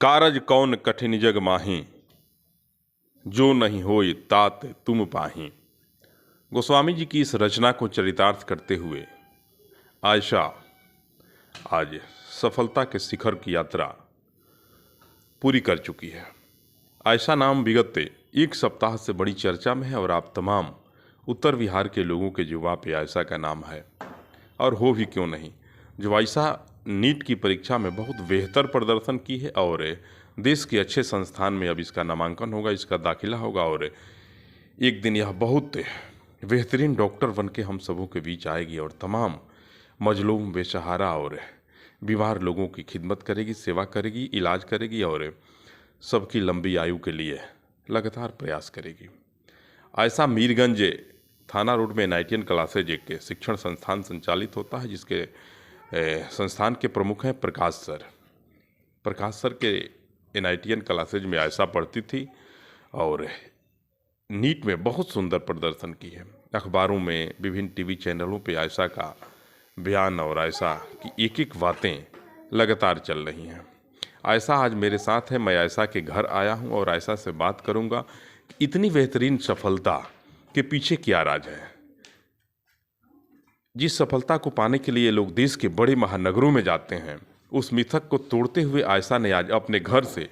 कारज कौन कठिन जग माही, जो नहीं होई तात तुम पाही। गोस्वामी जी की इस रचना को चरितार्थ करते हुए आयशा आज सफलता के शिखर की यात्रा पूरी कर चुकी है। आयशा नाम विगत एक सप्ताह से बड़ी चर्चा में है और आप तमाम उत्तर बिहार के लोगों के जुबां पे आयशा का नाम है। और हो भी क्यों नहीं, जो आयशा नीट की परीक्षा में बहुत बेहतर प्रदर्शन की है और देश के अच्छे संस्थान में अब इसका नामांकन होगा, इसका दाखिला होगा और एक दिन यह बहुत बेहतरीन डॉक्टर बन के हम सबों के बीच आएगी और तमाम मजलूम, बेसहारा और बीमार लोगों की खिदमत करेगी, सेवा करेगी, इलाज करेगी और सबकी लंबी आयु के लिए लगातार प्रयास करेगी। आयशा मीरगंज थाना रोड में एनआईटीएन क्लासेज एक शिक्षण संस्थान संचालित होता है, जिसके संस्थान के प्रमुख हैं प्रकाश सर। प्रकाश सर के एनआईटीएन क्लासेज में आयशा पढ़ती थी और नीट में बहुत सुंदर प्रदर्शन की है। अखबारों में, विभिन्न टीवी चैनलों पे आयशा का बयान और आयशा की एक एक बातें लगातार चल रही हैं। आयशा आज मेरे साथ है। मैं आयशा के घर आया हूं और आयशा से बात करूंगा कि इतनी बेहतरीन सफलता के पीछे क्या राज है। जिस सफलता को पाने के लिए लोग देश के बड़े महानगरों में जाते हैं, उस मिथक को तोड़ते हुए आयशा ने आज अपने घर से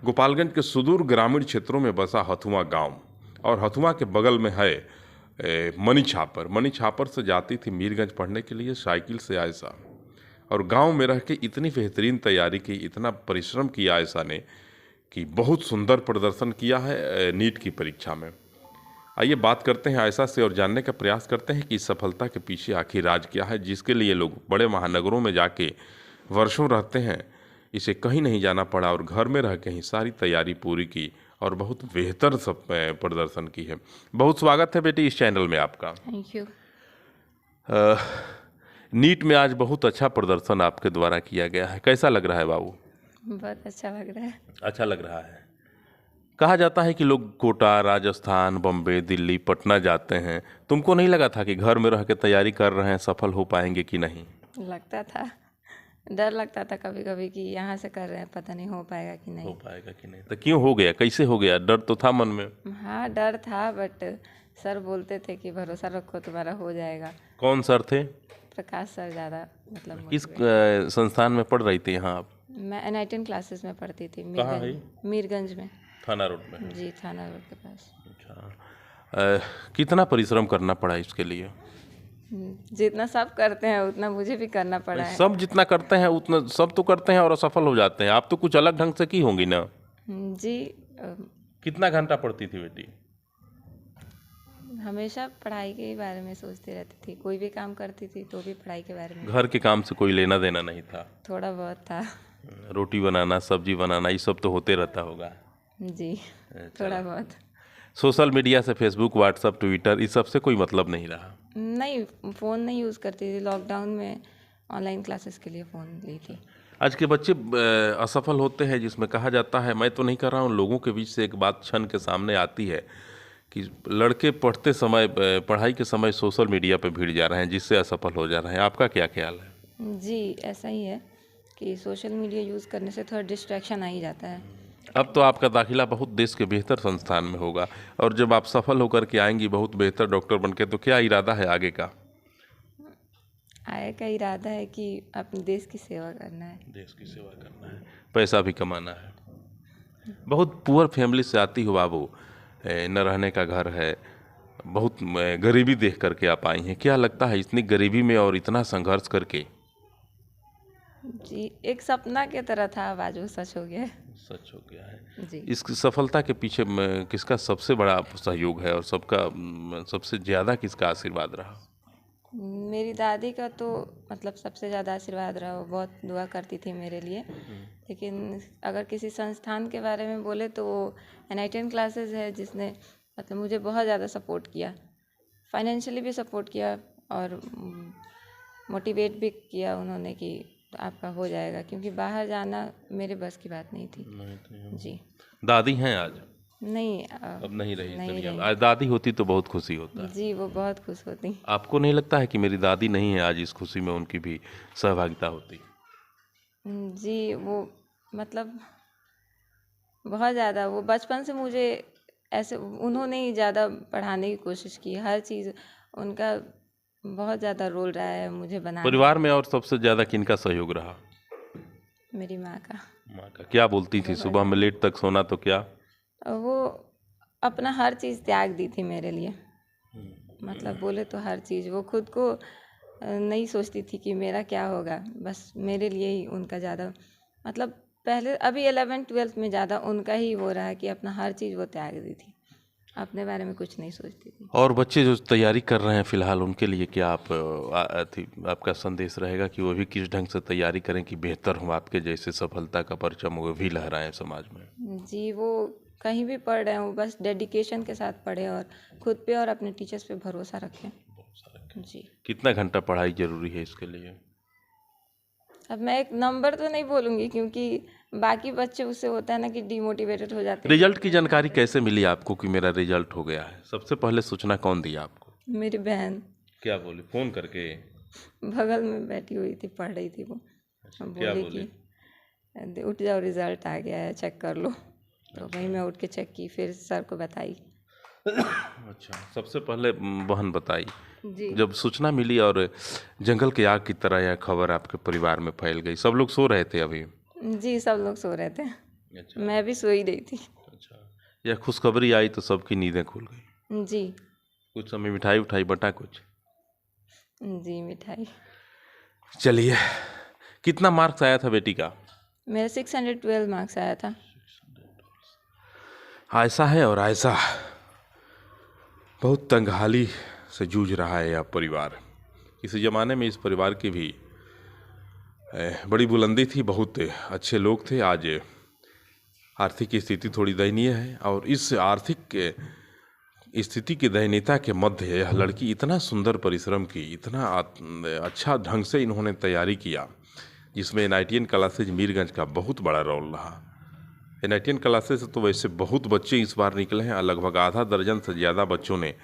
गोपालगंज के सुदूर ग्रामीण क्षेत्रों में बसा हथुआ गांव और हथुआ के बगल में है मनी छापर से जाती थी मीरगंज पढ़ने के लिए साइकिल से आयशा, और गांव में रह के इतनी बेहतरीन तैयारी की, इतना परिश्रम किया आयशा ने कि बहुत सुंदर प्रदर्शन किया है नीट की परीक्षा में। आइए बात करते हैं आयशा से और जानने का प्रयास करते हैं कि इस सफलता के पीछे आखिर राज क्या है, जिसके लिए लोग बड़े महानगरों में जाके वर्षों रहते हैं। इसे कहीं नहीं जाना पड़ा और घर में रह के ही सारी तैयारी पूरी की और बहुत बेहतर सब प्रदर्शन की है। बहुत स्वागत है बेटी इस चैनल में आपका। Thank you. नीट में आज बहुत अच्छा प्रदर्शन आपके द्वारा किया गया है, कैसा लग रहा है बाबू? बहुत अच्छा लग रहा है। अच्छा लग रहा है। कहा जाता है कि लोग कोटा, राजस्थान, बम्बई, दिल्ली, पटना जाते हैं। तुमको नहीं लगा था कि घर में रह के तैयारी कर रहे हैं, सफल हो पाएंगे कि नहीं? लगता था, डर लगता था कभी कभी कि यहाँ से कर रहे हैं, पता नहीं हो पाएगा कि नहीं। हो पाएगा कि नहीं? तो क्यों हो गया, कैसे हो गया? डर तो था मन में। हाँ, डर था, बट सर बोलते थे कि भरोसा रखो, तुम्हारा हो जाएगा। कौन सर थे? प्रकाश सर ज़्यादा किस मोटिवेट। संस्थान में पढ़ रही थी यहाँ आप? मैं एनआईटीएन क्लासेस में पढ़ती थी, कहाँ है? मीरगंज में। थाना रोड में? जी, थाना रोड के पास। अच्छा, कितना परिश्रम करना पड़ा इसके लिए? जितना सब करते हैं उतना मुझे भी करना पड़ा है। सब जितना करते हैं उतना सब तो करते हैं और असफल हो जाते हैं। आप तो कुछ अलग ढंग से की होंगी ना? जी। कितना घंटा पढ़ती थी बेटी? हमेशा पढ़ाई के बारे में सोचती रहती थी, कोई भी काम करती थी तो भी पढ़ाई के बारे में। घर के काम से कोई लेना देना नहीं था? थोड़ा बहुत था। रोटी बनाना, सब्जी बनाना, ये सब तो होते रहता होगा? जी, थोड़ा बहुत। सोशल मीडिया से फेसबुक, व्हाट्सअप, ट्विटर, इस सब से कोई मतलब नहीं रहा? नहीं, फ़ोन नहीं यूज़ करती थी। लॉकडाउन में ऑनलाइन क्लासेस के लिए फ़ोन ली थी। आज के बच्चे असफल होते हैं, जिसमें कहा जाता है, मैं तो नहीं कर रहा हूँ, लोगों के बीच से एक बात क्षण के सामने आती है कि लड़के पढ़ते समय, पढ़ाई के समय सोशल मीडिया पे भीड़ जा रहे हैं, जिससे असफल हो जा रहे हैं। आपका क्या ख्याल है? जी, ऐसा ही है कि सोशल मीडिया यूज़ करने से थोड़ा डिस्ट्रैक्शन आ ही जाता है। अब तो आपका दाखिला बहुत देश के बेहतर संस्थान में होगा और जब आप सफल होकर के आएंगी बहुत बेहतर डॉक्टर बन के, तो क्या इरादा है आगे का? आगे का इरादा है कि अपने देश की सेवा करना है। देश की सेवा करना है, पैसा भी कमाना है। बहुत पुअर फैमिली से आती हो बाबू, न रहने का घर है, बहुत गरीबी देख करके आप आई हैं। क्या लगता है इतनी गरीबी में और इतना संघर्ष करके? जी, एक सपना की तरह था, अब आज वो सच हो गया है। सच हो गया है। जी। इस सफलता के पीछे किसका सबसे बड़ा सहयोग है और सबसे ज़्यादा किसका आशीर्वाद रहा? मेरी दादी का तो मतलब सबसे ज़्यादा आशीर्वाद रहा, वो बहुत दुआ करती थी मेरे लिए। लेकिन अगर किसी संस्थान के बारे में बोले तो वो एनआईटीएन क्लासेस है, जिसने मतलब मुझे बहुत ज़्यादा सपोर्ट किया, फाइनेंशियली भी सपोर्ट किया और मोटिवेट भी किया उन्होंने कि आपका हो जाएगा, क्योंकि बाहर जाना मेरे बस की बात नहीं थी। जी। दादी हैं आज? नहीं, अब नहीं रही नहीं दुनिया में। रही। आज दादी होती तो बहुत खुशी होता। जी, वो बहुत खुश होती। आपको नहीं लगता है कि मेरी दादी नहीं है आज, इस खुशी में उनकी भी सहभागिता होती? जी, वो मतलब बहुत ज़्यादा। वो बचपन से मुझे ऐसे, उन्होंने ही ज़्यादा पढ़ाने की कोशिश की, हर चीज़ उनका बहुत ज़्यादा रोल रहा है मुझे बनाने में। परिवार में और सबसे ज़्यादा किनका सहयोग रहा? मेरी माँ का। माँ का। क्या बोलती थी? बहुत सुबह में लेट तक सोना तो क्या? वो अपना हर चीज़ त्याग दी थी मेरे लिए। मतलब बोले तो हर चीज़, वो खुद को नहीं सोचती थी कि मेरा क्या होगा, बस मेरे लिए ही उनका ज़्यादा, मतलब पहले अभी 11th-12th में ज़्यादा उनका ही वो रहा कि अपना हर चीज़ वो त्याग दी थी, अपने बारे में कुछ नहीं सोचती थी। और बच्चे जो तैयारी कर रहे हैं फिलहाल, उनके लिए क्या आपका संदेश रहेगा कि वो भी किस ढंग से तैयारी करें कि बेहतर हो, आपके जैसे सफलता का परचम वो भी लहराएं समाज में? जी, वो कहीं भी पढ़ रहे हो बस डेडिकेशन के साथ पढ़े और खुद पे और अपने टीचर्स पे भरोसा रखें। जी। कितना घंटा पढ़ाई जरूरी है इसके लिए? अब मैं एक नंबर तो नहीं बोलूँगी, क्योंकि बाकी बच्चे, उससे होता है ना कि डिमोटिवेटेड हो जाते हैं। रिजल्ट की जानकारी कैसे मिली आपको कि मेरा रिजल्ट हो गया है? सबसे पहले सूचना कौन दिया आपको? मेरी बहन क्या बोली? फोन करके? बगल में बैठी हुई थी, पढ़ रही थी वो। क्या बोली बोली? कि उठ जाओ, रिजल्ट आ गया है, चेक कर लो। तो वहीं मैं उठ के चेक की, फिर सर को बताई। अच्छा, सबसे पहले बहन बताई। जी। जब सूचना मिली और जंगल की आग की तरह यह खबर आपके परिवार में फैल गई, सब लोग सो रहे थे अभी? जी, सब लोग सो रहे थे, अच्छा। मैं भी सोई रही थी। अच्छा, यह खुशखबरी आई तो सबकी नींदें खुल गई। जी। कुछ समय मिठाई उठाई बटा कुछ? जी, मिठाई। चलिए, कितना मार्क्स आया था बेटी का? मेरा 612 मार्क्स आया था। आयशा है और आयशा बहुत तंगहाली से जूझ रहा है यह परिवार। किसी ज़माने में इस परिवार की भी बड़ी बुलंदी थी, बहुत अच्छे लोग थे। आज आर्थिक स्थिति थोड़ी दयनीय है और इस आर्थिक स्थिति की दयनीयता के मध्य यह लड़की इतना सुंदर परिश्रम की, इतना अच्छा ढंग से इन्होंने तैयारी किया, जिसमें एनआईटीएन क्लासेज मीरगंज का बहुत बड़ा रोल रहा। एनआईटीएन क्लासेज से तो वैसे बहुत बच्चे इस बार निकले हैं, लगभग आधा दर्जन से ज़्यादा बच्चों ने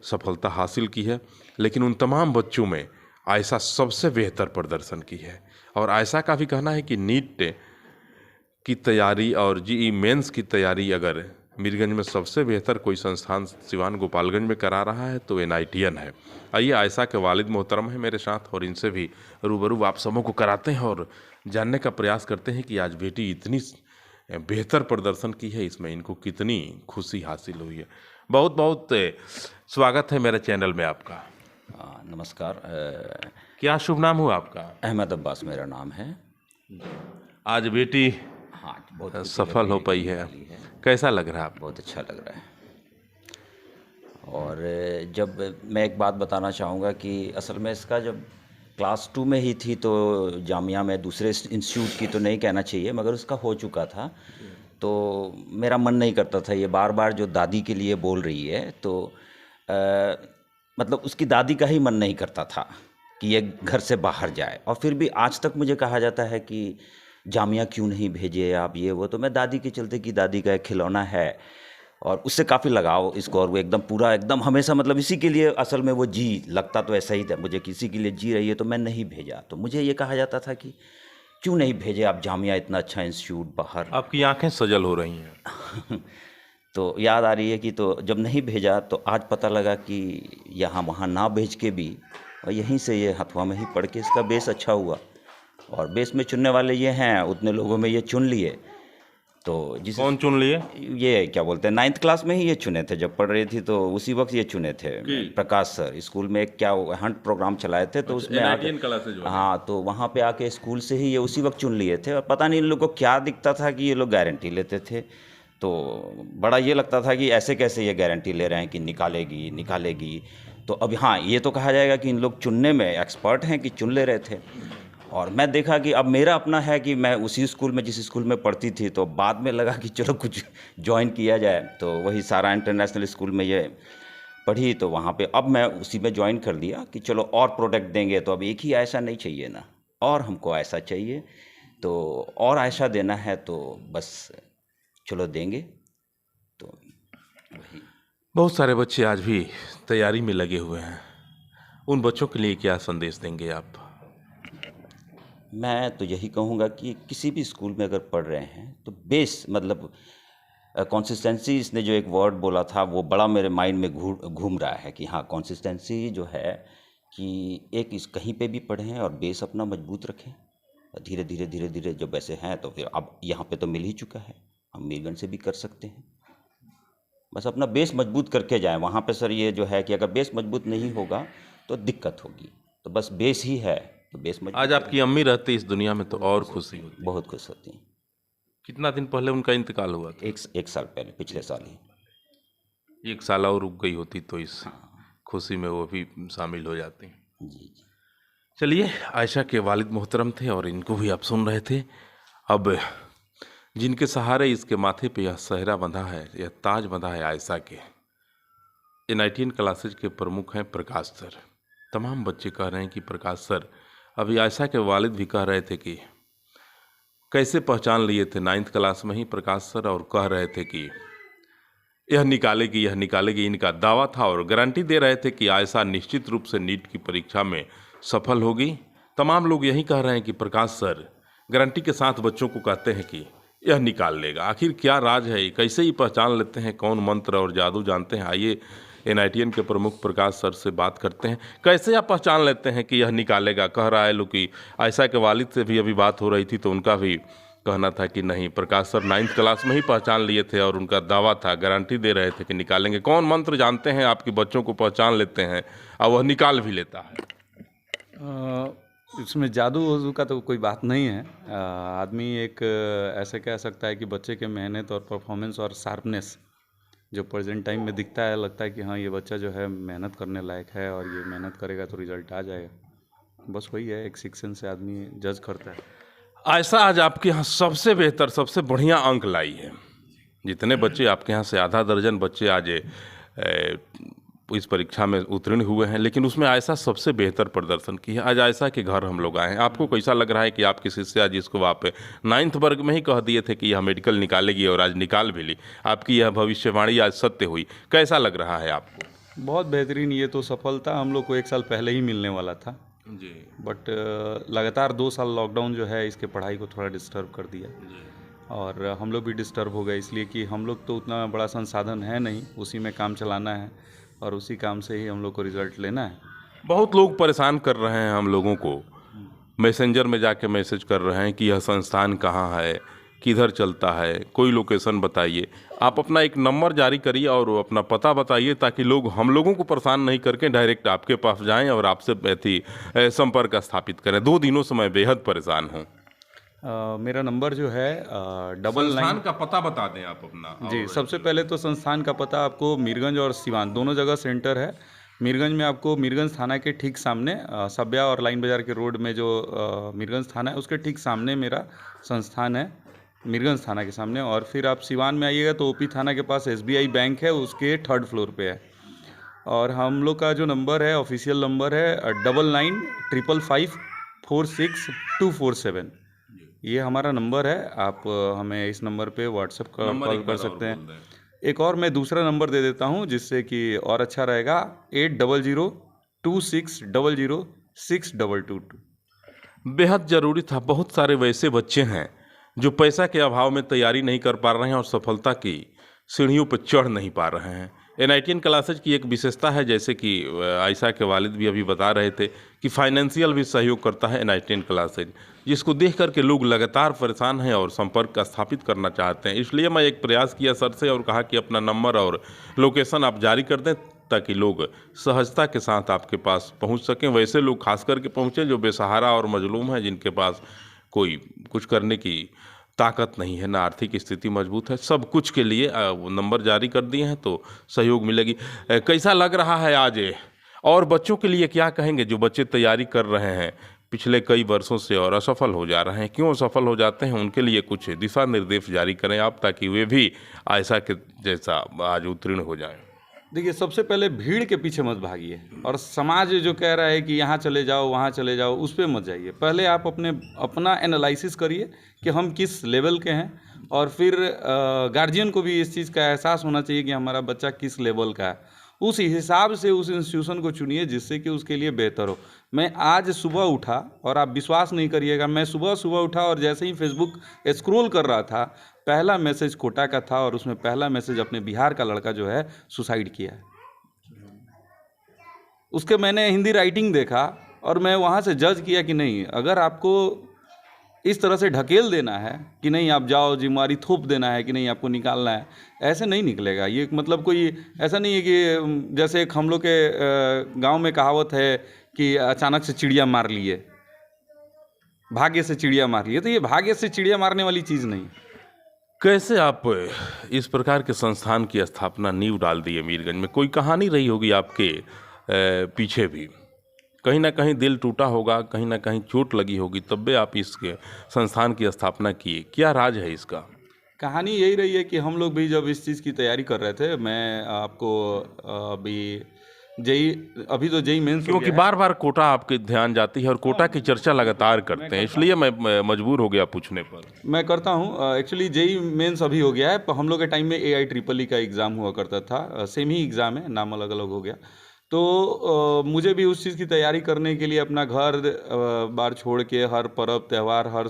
सफलता हासिल की है, लेकिन उन तमाम बच्चों में आयशा सबसे बेहतर प्रदर्शन की है। और आयशा का भी कहना है कि नीट की तैयारी और जेईई मेंस की तैयारी अगर मीरगंज में सबसे बेहतर कोई संस्थान सिवान गोपालगंज में करा रहा है तो एनआईटीएन है। आइए, आयशा के वालिद मोहतरम है मेरे साथ और इनसे भी रूबरू आप सबों को कराते हैं और जानने का प्रयास करते हैं कि आज बेटी इतनी बेहतर प्रदर्शन की है, इसमें इनको कितनी खुशी हासिल हुई है। बहुत बहुत स्वागत है मेरे चैनल में आपका। नमस्कार। क्या शुभ नाम हुआ आपका? अहमद अब्बास मेरा नाम है। आज बेटी हाँ, बहुत खुशी लग सफल रही हो है, पाई खुशी है, वाली है। कैसा लग रहा है आपको? बहुत अच्छा लग रहा है। और जब मैं एक बात बताना चाहूँगा कि असल में इसका जब क्लास 2 में ही थी तो जामिया में दूसरे इंस्टीट्यूट की तो नहीं कहना चाहिए, मगर उसका हो चुका था, तो मेरा मन नहीं करता था। ये बार बार जो दादी के लिए बोल रही है, तो मतलब उसकी दादी का ही मन नहीं करता था कि ये घर से बाहर जाए। और फिर भी आज तक मुझे कहा जाता है कि जामिया क्यों नहीं भेजे आप, ये वो। तो मैं दादी के चलते कि दादी का एक खिलौना है और उससे काफ़ी लगाव इसको, और वो एकदम पूरा एकदम हमेशा मतलब इसी के लिए असल में वो जी लगता तो ऐसा ही था मुझे, किसी के लिए जी रही है, तो मैं नहीं भेजा। तो मुझे ये कहा जाता था कि क्यों नहीं भेजे आप जामिया, इतना अच्छा इंस्टीट्यूट बाहर। आपकी आंखें सजल हो रही हैं। तो याद आ रही है कि तो जब नहीं भेजा तो आज पता लगा कि यहाँ वहाँ ना भेज के भी और यहीं से ये हथुआ में ही पढ़ के इसका बेस अच्छा हुआ। और बेस में चुनने वाले ये हैं, उतने लोगों में ये चुन लिए। तो जिस कौन चुन लिए? ये क्या बोलते हैं, 9th क्लास में ही ये चुने थे। जब पढ़ रही थी तो उसी वक्त ये चुने थे। प्रकाश सर स्कूल में एक क्या हंट प्रोग्राम चलाए थे, तो उसमें आके, हाँ, तो वहाँ पे आके स्कूल से ही ये उसी वक्त चुन लिए थे। और पता नहीं इन लोगों को क्या दिखता था कि ये लोग गारंटी लेते थे, तो बड़ा ये लगता था कि ऐसे कैसे ये गारंटी ले रहे हैं कि निकालेगी निकालेगी। तो अब हाँ, ये तो कहा जाएगा कि इन लोग चुनने में एक्सपर्ट हैं कि चुन ले रहे थे। और मैं देखा कि अब मेरा अपना है कि मैं उसी स्कूल में, जिस स्कूल में पढ़ती थी, तो बाद में लगा कि चलो कुछ ज्वाइन किया जाए। तो वही सारा इंटरनेशनल स्कूल में ये पढ़ी, तो वहाँ पे अब मैं उसी में ज्वाइन कर दिया कि चलो और प्रोडक्ट देंगे। तो अब एक ही ऐसा नहीं चाहिए ना, और हमको ऐसा चाहिए, तो और ऐसा देना है, तो बस चलो देंगे। तो वही। बहुत सारे बच्चे आज भी तैयारी में लगे हुए हैं, उन बच्चों के लिए क्या संदेश देंगे आप? मैं तो यही कहूँगा कि किसी भी स्कूल में अगर पढ़ रहे हैं तो बेस मतलब कंसिस्टेंसी, इसने जो एक वर्ड बोला था वो बड़ा मेरे माइंड में घूम रहा है कि हाँ, कंसिस्टेंसी जो है कि एक इस कहीं पे भी पढ़ें और बेस अपना मजबूत रखें। धीरे धीरे धीरे धीरे जब वैसे हैं तो फिर अब यहाँ पे तो मिल ही चुका है, हम मीरगंज से भी कर सकते हैं। बस अपना बेस मजबूत करके जाएं। वहाँ पे सर ये जो है कि अगर बेस मजबूत नहीं होगा तो दिक्कत होगी, तो बस बेस ही है तो बेस मजबूत। आज आपकी अम्मी रहती इस दुनिया में तो और खुशी होती। बहुत खुश होती हैं। कितना दिन पहले उनका इंतकाल हुआ था? एक साल पहले, पिछले साल ही। 1 साल और रुक गई होती तो इस खुशी में वो भी शामिल हो जाती। जी। चलिए, आयशा के वालिद मोहतरम थे और इनको भी आप सुन रहे थे। अब जिनके सहारे इसके माथे पे यह सहरा बंधा है, यह ताज बंधा है आयशा के, NITN क्लासेज के प्रमुख हैं प्रकाश सर। तमाम बच्चे कह रहे हैं कि प्रकाश सर, अभी आयशा के वालिद भी कह रहे थे कि कैसे पहचान लिए थे 9th क्लास में ही प्रकाश सर, और कह रहे थे कि यह निकालेगी, इनका दावा था और गारंटी दे रहे थे कि आयशा निश्चित रूप से नीट की परीक्षा में सफल होगी। तमाम लोग यही कह रहे हैं कि प्रकाश सर गारंटी के साथ बच्चों को कहते हैं कि यह निकाल लेगा। आखिर क्या राज है, कैसे ही पहचान लेते हैं, कौन मंत्र और जादू जानते हैं? आइए NITN के प्रमुख प्रकाश सर से बात करते हैं। कैसे आप पहचान लेते हैं कि यह निकालेगा? कह रहा है लोग कि आयशा के वालिद से भी अभी बात हो रही थी तो उनका भी कहना था कि नहीं, प्रकाश सर 9th क्लास में ही पहचान लिए थे और उनका दावा था, गारंटी दे रहे थे कि निकालेंगे। कौन मंत्र जानते हैं आपके बच्चों को पहचान लेते हैं और वह निकाल भी लेता है? इसमें जादू वजू का तो कोई बात नहीं है। आदमी एक ऐसे कह सकता है कि बच्चे के मेहनत और परफॉर्मेंस और शार्पनेस जो प्रेजेंट टाइम में दिखता है, लगता है कि हाँ, ये बच्चा जो है मेहनत करने लायक है और ये मेहनत करेगा तो रिजल्ट आ जाएगा। बस वही है, एक शिक्षण से आदमी जज करता है। आयशा आज आपके यहाँ सबसे बेहतर, सबसे बढ़िया अंक लाई है। जितने बच्चे आपके यहाँ से आधा दर्जन बच्चे आज इस परीक्षा में उत्तीर्ण हुए हैं, लेकिन उसमें आयशा सबसे बेहतर प्रदर्शन की है। आज आयशा के घर हम लोग आए हैं। आपको कैसा लग रहा है कि आपकी शिष्या जिसको आप 9th वर्ग में ही कह दिए थे कि यह मेडिकल निकालेगी और आज निकाल भी ली, आपकी यह भविष्यवाणी आज सत्य हुई, कैसा लग रहा है आपको? बहुत बेहतरीन। ये तो सफलता हम लोग को 1 साल पहले ही मिलने वाला था जी, बट लगातार 2 साल लॉकडाउन जो है इसके पढ़ाई को थोड़ा डिस्टर्ब कर दिया और हम लोग भी डिस्टर्ब हो गए, इसलिए कि हम लोग तो उतना बड़ा संसाधन है नहीं, उसी में काम चलाना है और उसी काम से ही हम लोग को रिजल्ट लेना है। बहुत लोग परेशान कर रहे हैं हम लोगों को, मैसेंजर में जाके मैसेज कर रहे हैं कि यह संस्थान कहाँ है, किधर चलता है, कोई लोकेशन बताइए। आप अपना एक नंबर जारी करिए और अपना पता बताइए ताकि लोग हम लोगों को परेशान नहीं करके डायरेक्ट आपके पास जाएं और आपसे संपर्क स्थापित करें। 2 दिनों से मैं बेहद परेशान हूँ। मेरा नंबर जो है 99 संस्थान का पता बता दें आप अपना। जी, सबसे पहले तो संस्थान का पता आपको मीरगंज और सिवान दोनों जगह सेंटर है। मीरगंज में आपको मीरगंज थाना के ठीक सामने सब्या और लाइन बाज़ार के रोड में जो मीरगंज थाना है उसके ठीक सामने मेरा संस्थान है, मीरगंज थाना के सामने। और फिर आप सिवान में आइएगा तो OP थाना के पास SBI बैंक है, उसके 3rd फ्लोर पे है। और हम लोग का जो नंबर है, ऑफिशियल नंबर है 9955546247। ये हमारा नंबर है। आप हमें इस नंबर पे व्हाट्सएप कॉल कर सकते हैं। एक और मैं दूसरा नंबर दे देता हूँ जिससे कि और अच्छा रहेगा, 8002600622। बेहद ज़रूरी था। बहुत सारे वैसे बच्चे हैं जो पैसा के अभाव में तैयारी नहीं कर पा रहे हैं और सफलता की सीढ़ियों पर चढ़ नहीं पा रहे हैं। NITN क्लासेज की एक विशेषता है, जैसे कि आयशा के वालिद भी अभी बता रहे थे कि फाइनेंशियल भी सहयोग करता है NITN क्लासेज, जिसको देख करके लोग लगातार परेशान हैं और संपर्क स्थापित करना चाहते हैं। इसलिए मैं एक प्रयास किया सर से और कहा कि अपना नंबर और लोकेशन आप जारी कर दें ताकि लोग सहजता के साथ आपके पास पहुंच सकें। वैसे लोग खास करके पहुँचें जो बेसहारा और मजलूम हैं, जिनके पास कोई कुछ करने की ताकत नहीं है, ना आर्थिक स्थिति मजबूत है। सब कुछ के लिए वो नंबर जारी कर दिए हैं तो सहयोग मिलेगी। कैसा लग रहा है आज? और बच्चों के लिए क्या कहेंगे जो बच्चे तैयारी कर रहे हैं पिछले कई वर्षों से और असफल हो जा रहे हैं? क्यों असफल हो जाते हैं, उनके लिए कुछ दिशा निर्देश जारी करें आप ताकि वे भी आयशा के जैसा आज उत्तीर्ण हो जाएं। देखिए, सबसे पहले भीड़ के पीछे मत भागिए और समाज जो कह रहा है कि यहाँ चले जाओ वहाँ चले जाओ, उस पर मत जाइए। पहले आप अपना एनालिसिस करिए कि हम किस लेवल के हैं, और फिर गार्जियन को भी इस चीज़ का एहसास होना चाहिए कि हमारा बच्चा किस लेवल का है, उस हिसाब से उस इंस्टीट्यूशन को चुनिए जिससे कि उसके लिए बेहतर हो। मैं आज सुबह उठा और आप विश्वास नहीं करिएगा, मैं सुबह सुबह उठा और जैसे ही फेसबुक स्क्रॉल कर रहा था, पहला मैसेज कोटा का था और उसमें पहला मैसेज अपने बिहार का लड़का जो है सुसाइड किया है। उसके मैंने हिंदी राइटिंग देखा और मैं वहाँ से जज किया कि नहीं, अगर आपको इस तरह से ढकेल देना है कि नहीं आप जाओ, जिम्मेवारी थोप देना है कि नहीं आपको निकालना है, ऐसे नहीं निकलेगा। ये मतलब कोई ऐसा नहीं है कि जैसे एक हम लोग के गांव में कहावत है कि अचानक से चिड़िया मार लिए, भाग्य से चिड़िया मार लिए, तो ये भाग्य से चिड़िया मारने वाली चीज़ नहीं। कैसे आप इस प्रकार के संस्थान की स्थापना, नींव डाल दी है मीरगंज में? कोई कहानी रही होगी आपके पीछे भी, कहीं ना कहीं दिल टूटा होगा, कहीं ना कहीं चोट लगी होगी, तब भी आप इस संस्थान की स्थापना किए। क्या राज है इसका? कहानी यही रही है कि हम लोग भी जब इस चीज़ की तैयारी कर रहे थे, मैं आपको अभी तो जेई मेंस, क्योंकि बार बार कोटा आपके ध्यान जाती है और कोटा की चर्चा लगातार करते हैं, इसलिए मैं मजबूर हो गया पूछने पर। मैं करता हूँ। एक्चुअली जेई मेंस अभी हो गया है, हम लोग के टाइम में AIEEE का एग्ज़ाम हुआ करता था, सेम ही एग्ज़ाम है, नाम अलग अलग हो गया। तो मुझे भी उस चीज़ की तैयारी करने के लिए अपना घर बार छोड़ के, हर पर्व त्यौहार, हर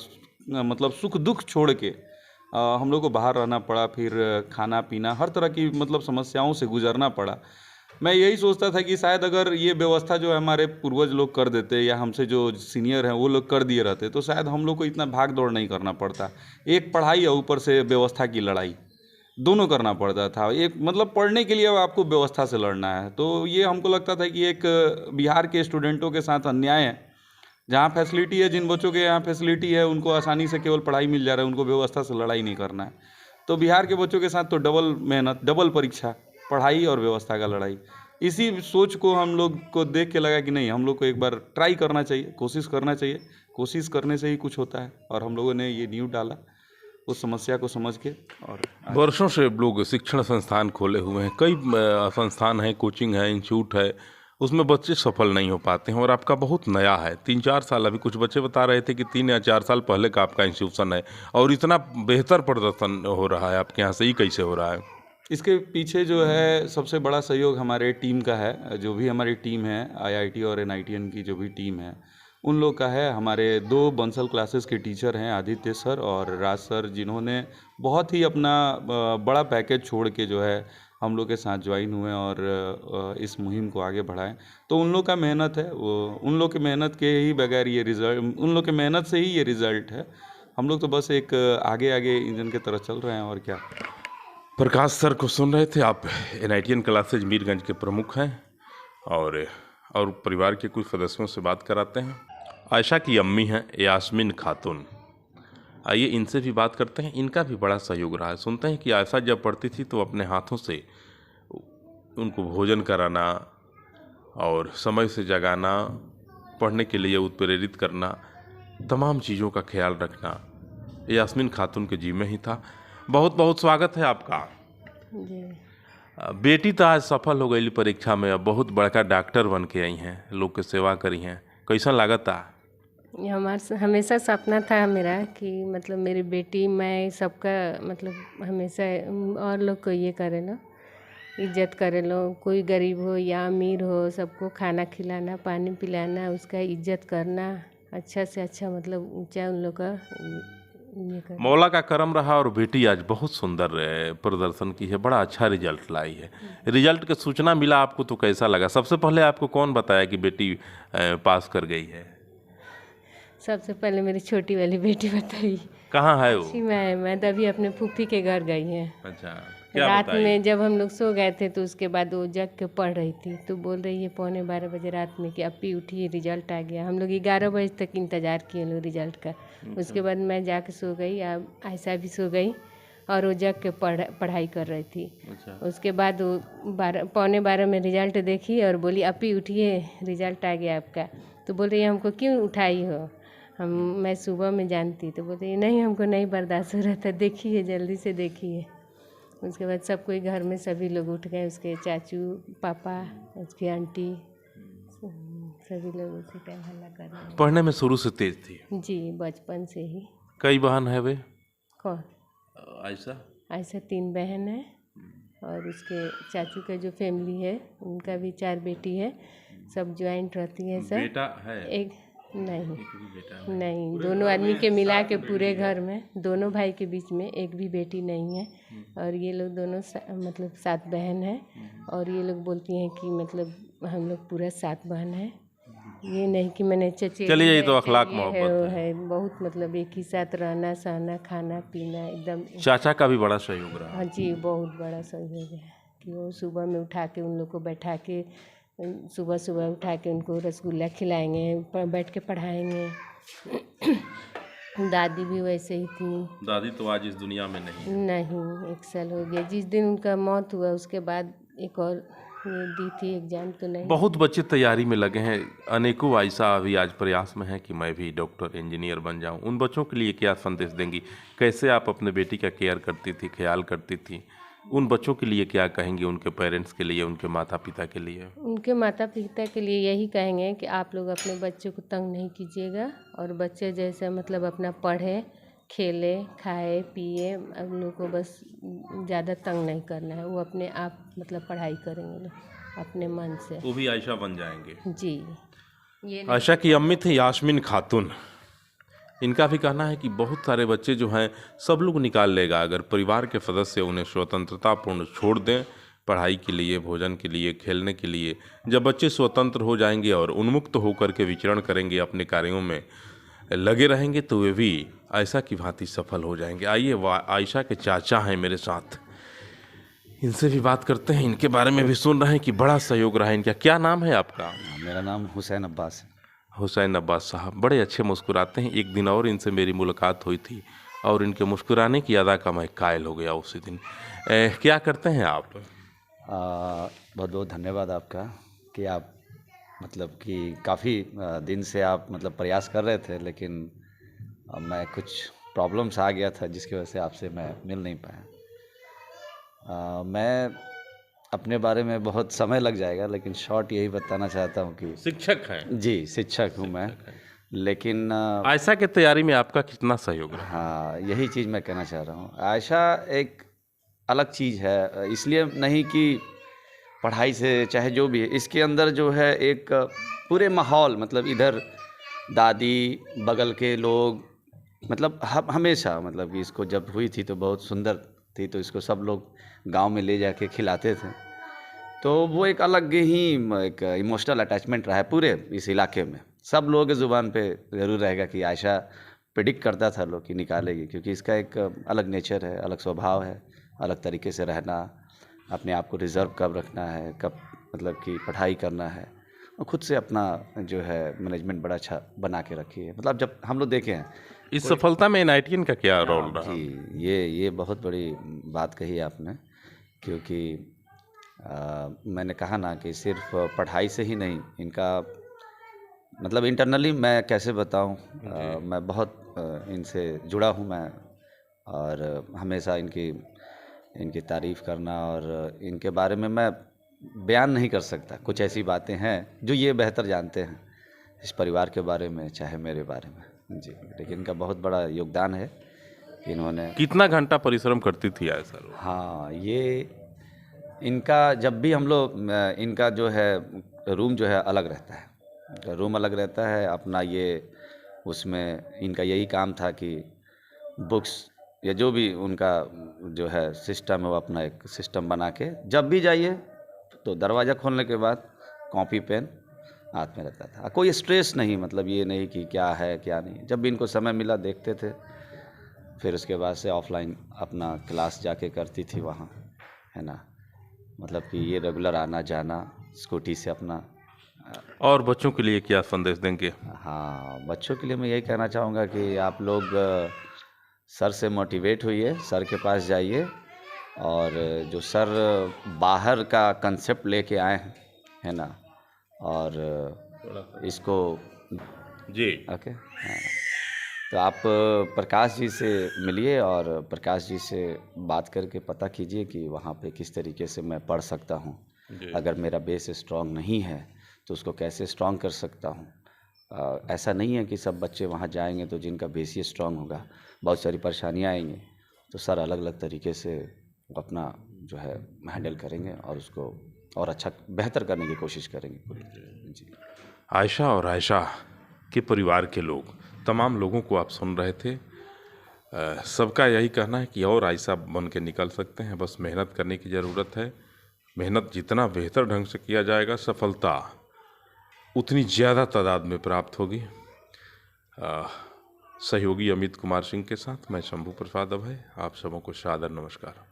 मतलब सुख दुख छोड़ के हम लोग को बाहर रहना पड़ा, फिर खाना पीना हर तरह की मतलब समस्याओं से गुजरना पड़ा। मैं यही सोचता था कि शायद अगर ये व्यवस्था जो है हमारे पूर्वज लोग कर देते या हमसे जो सीनियर हैं वो लोग कर दिए रहते, तो शायद हम लोग को इतना भाग दौड़ नहीं करना पड़ता। एक पढ़ाई और ऊपर से व्यवस्था की लड़ाई दोनों करना पड़ता था। एक मतलब पढ़ने के लिए आपको व्यवस्था से लड़ना है, तो ये हमको लगता था कि एक बिहार के स्टूडेंटों के साथ अन्याय है। जहाँ फैसिलिटी है, जिन बच्चों के यहाँ फैसिलिटी है उनको आसानी से केवल पढ़ाई मिल जा रहा है, उनको व्यवस्था से लड़ाई नहीं करना है। तो बिहार के बच्चों के साथ तो डबल मेहनत, डबल परीक्षा, पढ़ाई और व्यवस्था का लड़ाई। इसी सोच को हम लोग को देख के लगा कि नहीं, हम लोग को एक बार ट्राई करना चाहिए, कोशिश करना चाहिए, कोशिश करने से ही कुछ होता है। और हम लोगों ने ये नींव डाला उस समस्या को समझ के। और वर्षों से लोग शिक्षण संस्थान खोले हुए हैं, कई संस्थान हैं, कोचिंग है, इंस्टीट्यूट है, उसमें बच्चे सफल नहीं हो पाते हैं। और आपका बहुत नया है, 3-4 साल, अभी कुछ बच्चे बता रहे थे कि 3 या 4 साल पहले का आपका इंस्टीट्यूशन है और इतना बेहतर प्रदर्शन हो रहा है आपके यहाँ से, ही कैसे हो रहा है? इसके पीछे जो है सबसे बड़ा सहयोग हमारे टीम का है। जो भी हमारी टीम है, IIT और NITN की जो भी टीम है उन लोग का है। हमारे 2 बंसल क्लासेस के टीचर हैं, आदित्य सर और राज सर, जिन्होंने बहुत ही अपना बड़ा पैकेज छोड़ के जो है हम लोग के साथ ज्वाइन हुए और इस मुहिम को आगे बढ़ाएं। तो उन लोग का मेहनत है, वो उन लोग के मेहनत के ही बगैर ये रिज़ल्ट, उन लोग के मेहनत से ही ये रिज़ल्ट है। हम लोग तो बस एक आगे आगे इंजन की तरह चल रहे हैं, और क्या। प्रकाश सर को सुन रहे थे आप, NITN क्लासेज मीरगंज के प्रमुख हैं और परिवार के कुछ सदस्यों से बात कराते हैं। आयशा की अम्मी हैं यास्मीन खातून, आइए इनसे भी बात करते हैं। इनका भी बड़ा सहयोग रहा है। सुनते हैं कि आयशा जब पढ़ती थी तो अपने हाथों से उनको भोजन कराना और समय से जगाना, पढ़ने के लिए उत्प्रेरित करना, तमाम चीज़ों का ख्याल रखना यास्मीन खातून के जी में ही था। बहुत बहुत स्वागत है आपका। जी। बेटी तो आज सफल हो गई परीक्षा में, अब बहुत बड़का डॉक्टर बन के आई हैं, लोग के सेवा करी हैं, कैसा लागत था? ये हमारा हमेशा सपना था मेरा कि मतलब मेरी बेटी, मैं सबका मतलब हमेशा और लोग को ये करे लो, इज्जत करे लो, कोई गरीब हो या अमीर हो, सबको खाना खिलाना, पानी पिलाना, उसका इज्जत करना, अच्छा से अच्छा मतलब ऊंचा उन लोग का ये कर। मौला का करम रहा और बेटी आज बहुत सुंदर प्रदर्शन की है, बड़ा अच्छा रिजल्ट लाई है। रिजल्ट की सूचना मिला आपको तो कैसा लगा? सबसे पहले आपको कौन बताया कि बेटी पास कर गई है? सबसे पहले मेरी छोटी वाली बेटी बताई। कहाँ है वो? मैं तो अभी अपने फूफी के घर गई है। अच्छा, क्या रात बताई? में जब हम लोग सो गए थे तो उसके बाद वो जग के पढ़ रही थी, तो बोल रही है 11:15 बजे रात में कि अपी उठिए, रिजल्ट आ गया। हम लोग 11 बजे तक इंतज़ार किए लोग रिजल्ट का। उसके बाद मैं जाके सो गई, आयशा भी सो गई और वो जग के पढ़ाई कर रही थी। अच्छा। उसके बाद वो 11:15 में रिजल्ट देखी और बोली अपी उठिए, रिजल्ट आ गया आपका। तो बोल रही है हमको क्यों उठाई हो, मैं सुबह में जानती। तो बोल रही है नहीं, हमको नहीं बर्दाश्त हो रहा था, देखिए जल्दी से देखिए। उसके बाद सब कोई घर में सभी लोग उठ गए, उसके चाचू, पापा, उसकी आंटी, सभी लोग उसी टाइम हल्ला कर रहे हैं। पढ़ने में शुरू से तेज थी? जी, बचपन से ही। कई बहन है वे? कौन? आयशा? ऐसा 3 बहन है और उसके चाचू का जो फैमिली है उनका भी 4 बेटी है, सब ज्वाइंट रहती है सब। बेटा है? एक नहीं नहीं, दोनों आदमी के मिला के पूरे घर में, दोनों भाई के बीच में एक भी बेटी नहीं है। और ये लोग दोनों मतलब 7 बहन है, और ये लोग बोलती हैं कि मतलब हम लोग पूरा 7 बहन है। ये नहीं कि मैंने चचेरी चलिए, ये है, तो अखलाक ये मोहब्बत वो है। बहुत मतलब एक ही साथ रहना सहना खाना पीना एकदम। चाचा का भी बड़ा सहयोग रहा। हाँ जी, बहुत बड़ा सहयोग है कि वो सुबह में उठा के उन लोग को बैठा के, सुबह सुबह उठा के उनको रसगुल्ला खिलाएंगे, बैठ के पढ़ाएंगे। दादी भी वैसे ही थी। दादी तो आज इस दुनिया में नहीं। नहीं, 1 साल हो गया जिस दिन उनका मौत हुआ, उसके बाद एक और ये दी थी एग्जाम तो नहीं। बहुत बच्चे तैयारी में लगे हैं, अनेकों आयशा अभी आज प्रयास में है कि मैं भी डॉक्टर इंजीनियर बन जाऊं। उन बच्चों के लिए क्या संदेश देंगी? कैसे आप अपने बेटी का केयर करती थी, ख्याल करती थी? उन बच्चों के लिए क्या कहेंगी, उनके पेरेंट्स के लिए, उनके माता पिता के लिए? उनके माता पिता के लिए यही कहेंगे कि आप लोग अपने बच्चे को तंग नहीं कीजिएगा, और बच्चे जैसे मतलब अपना पढ़े, खेले, खाए, पिए, अब लोग को बस ज़्यादा तंग नहीं करना है। वो अपने आप मतलब पढ़ाई करेंगे लोग अपने मन से। वो भी आयशा बन जाएंगे। जी, ये नहीं। आयशा की अम्मी थी यास्मीन खातून। इनका भी कहना है कि बहुत सारे बच्चे जो हैं सब लोग निकाल लेगा अगर परिवार के सदस्य उन्हें स्वतंत्रतापूर्ण छोड़ दें, पढ़ाई के लिए, भोजन के लिए, खेलने के लिए। जब बच्चे स्वतंत्र हो जाएंगे और उन्मुक्त होकर के विचरण करेंगे, अपने कार्यों में लगे रहेंगे, तो वे भी आयशा की भांति सफल हो जाएंगे। आइए, आयशा के चाचा हैं मेरे साथ, इनसे भी बात करते हैं। इनके बारे में भी सुन रहे हैं कि बड़ा सहयोग रहा है इनका। क्या नाम है आपका? मेरा नाम हुसैन अब्बास है। हुसैन अब्बास साहब बड़े अच्छे मुस्कुराते हैं। एक दिन और इनसे मेरी मुलाकात हुई थी और इनके मुस्कुराने की अदा का मैं कायल हो गया उसी दिन। क्या करते हैं आप? बहुत बहुत धन्यवाद आपका कि आप मतलब कि काफ़ी दिन से आप मतलब प्रयास कर रहे थे, लेकिन मैं कुछ प्रॉब्लम्स आ गया था जिसकी वजह से आपसे मैं मिल नहीं पाया। मैं अपने बारे में बहुत समय लग जाएगा, लेकिन शॉर्ट यही बताना चाहता हूँ कि शिक्षक हैं? जी, शिक्षक हूँ मैं, लेकिन आयशा के तैयारी में आपका कितना सहयोग रहा? हाँ, यही चीज़ मैं कहना चाह रहा हूँ। आयशा एक अलग चीज़ है, इसलिए नहीं कि पढ़ाई से चाहे जो भी है, इसके अंदर जो है एक पूरे माहौल, मतलब इधर दादी, बगल के लोग, मतलब हमेशा मतलब कि इसको जब हुई थी तो बहुत सुंदर थी, तो इसको सब लोग गांव में ले जाके खिलाते थे। तो वो एक अलग ही एक इमोशनल अटैचमेंट रहा है पूरे इस इलाके में। सब लोगों के ज़ुबान पे ज़रूर रहेगा कि आयशा प्रेडिक्ट करता था लोग कि निकालेगी, क्योंकि इसका एक अलग नेचर है, अलग स्वभाव है, अलग तरीके से रहना, अपने आप को रिज़र्व कब रखना है, कब मतलब कि पढ़ाई करना है, और ख़ुद से अपना जो है मैनेजमेंट बड़ा अच्छा बना के रखी है। मतलब जब हम लोग देखे हैं इस सफलता में NITN का क्या रोल रहा? जी, ये बहुत बड़ी बात कही आपने, क्योंकि मैंने कहा ना कि सिर्फ पढ़ाई से ही नहीं, इनका मतलब इंटरनली मैं कैसे बताऊं, मैं बहुत इनसे जुड़ा हूं मैं, और हमेशा इनकी तारीफ़ करना, और इनके बारे में मैं बयान नहीं कर सकता। कुछ ऐसी बातें हैं जो ये बेहतर जानते हैं इस परिवार के बारे में, चाहे मेरे बारे में। जी, लेकिन इनका बहुत बड़ा योगदान है। इन्होंने कितना घंटा परिश्रम करती थी आयशा? हाँ, ये इनका जब भी हम लोग, इनका जो है रूम जो है अलग रहता है, रूम अलग रहता है अपना। ये उसमें इनका यही काम था कि बुक्स या जो भी उनका जो है सिस्टम है, वो अपना एक सिस्टम बना के जब भी जाइए तो दरवाज़ा खोलने के बाद कॉपी पेन हाथ में रहता था। कोई स्ट्रेस नहीं, मतलब ये नहीं कि क्या है क्या नहीं। जब भी इनको समय मिला देखते थे, फिर उसके बाद से ऑफलाइन अपना क्लास जाके करती थी वहाँ, है ना। मतलब कि ये रेगुलर आना जाना स्कूटी से अपना। और बच्चों के लिए क्या संदेश देंगे? हाँ, बच्चों के लिए मैं यही कहना चाहूँगा कि आप लोग सर से मोटिवेट होइए, सर के पास जाइए, और जो सर बाहर का कंसेप्ट लेके आए हैं, है ना, और इसको जी ओके, हाँ, तो आप प्रकाश जी से मिलिए और प्रकाश जी से बात करके पता कीजिए कि वहाँ पे किस तरीके से मैं पढ़ सकता हूँ। अगर मेरा बेस स्ट्रांग नहीं है तो उसको कैसे स्ट्रांग कर सकता हूँ। ऐसा नहीं है कि सब बच्चे वहाँ जाएंगे तो जिनका बेस ही स्ट्रांग होगा, बहुत सारी परेशानियाँ आएंगी। तो सर अलग अलग तरीके से वो अपना जो है हैंडल करेंगे और उसको और अच्छा बेहतर करने की कोशिश करेंगे पूरी। जी। आयशा और आयशा के परिवार के लोग, तमाम लोगों को आप सुन रहे थे। सबका यही कहना है कि और आयशा बन के निकल सकते हैं, बस मेहनत करने की ज़रूरत है। मेहनत जितना बेहतर ढंग से किया जाएगा, सफलता उतनी ज़्यादा तादाद में प्राप्त होगी। सहयोगी अमित कुमार सिंह के साथ मैं शंभू प्रसाद अभय, आप सबों को सादर नमस्कार।